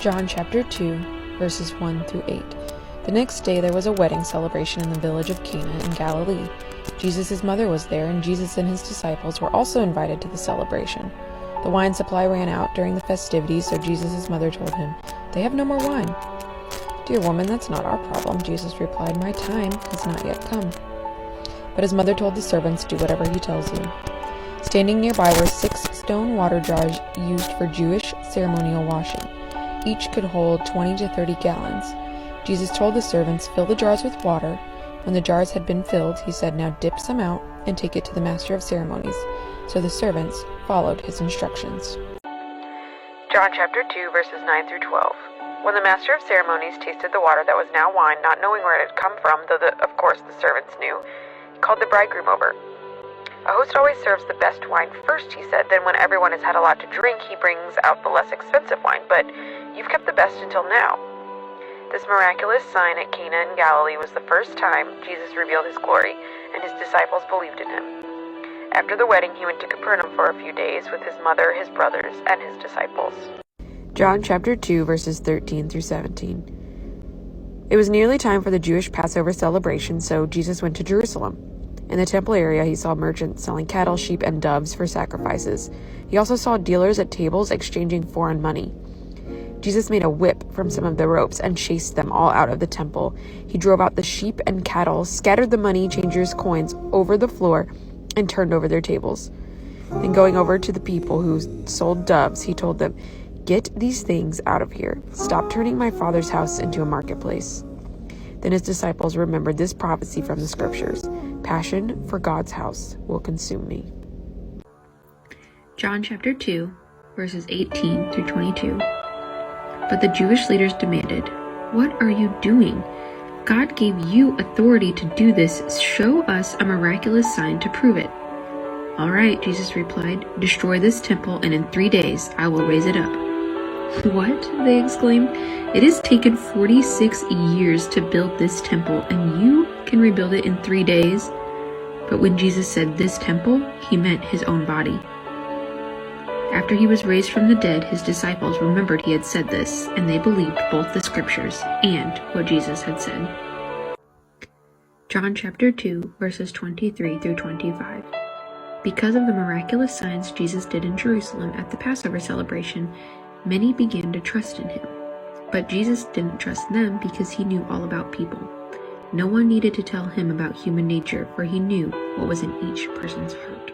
John chapter 2, verses 1 through 8. The next day there was a wedding celebration in the village of Cana in Galilee. Jesus' mother was there, and Jesus and his disciples were also invited to the celebration. The wine supply ran out during the festivities, so Jesus' mother told him, "They have no more wine." "Dear woman, that's not our problem," Jesus replied. "My time has not yet come." But his mother told the servants, "Do whatever he tells you." Standing nearby were 6 stone water jars used for Jewish ceremonial washing. Each could hold 20 to 30 gallons. Jesus told the servants, "Fill the jars with water." When the jars had been filled, he said, "Now dip some out and take it to the master of ceremonies." So the servants followed his instructions. John chapter 2, verses 9 through 12. When the master of ceremonies tasted the water that was now wine, not knowing where it had come from, though of course the servants knew, he called the bridegroom over. "A host always serves the best wine first," he said. "Then when everyone has had a lot to drink, he brings out the less expensive wine. But you've kept the best until now." This miraculous sign at Cana in Galilee was the first time Jesus revealed his glory, and his disciples believed in him. After the wedding, he went to Capernaum for a few days with his mother, his brothers, and his disciples. John chapter 2, verses 13 through 17. It was nearly time for the Jewish Passover celebration, so Jesus went to Jerusalem. In the temple area, he saw merchants selling cattle, sheep, and doves for sacrifices. He also saw dealers at tables exchanging foreign money. Jesus made a whip from some of the ropes and chased them all out of the temple. He drove out the sheep and cattle, scattered the money changers' coins over the floor, and turned over their tables. Then going over to the people who sold doves, he told them, "Get these things out of here. Stop turning my Father's house into a marketplace." Then his disciples remembered this prophecy from the scriptures. "Passion for God's house will consume me." John chapter 2, verses 18 through 22. But the Jewish leaders demanded, "What are you doing? God gave you authority to do this. Show us a miraculous sign to prove it." "All right," Jesus replied, "destroy this temple, and in 3 days I will raise it up." "What?" they exclaimed. "It has taken 46 years to build this temple, and you can rebuild it in 3 days?" But when Jesus said this temple, he meant his own body. After he was raised from the dead, his disciples remembered he had said this, and they believed both the scriptures and what Jesus had said. John chapter 2, verses 23 through 25. Because of the miraculous signs Jesus did in Jerusalem at the Passover celebration, many began to trust in him. But Jesus didn't trust them because he knew all about people. No one needed to tell him about human nature, for he knew what was in each person's heart.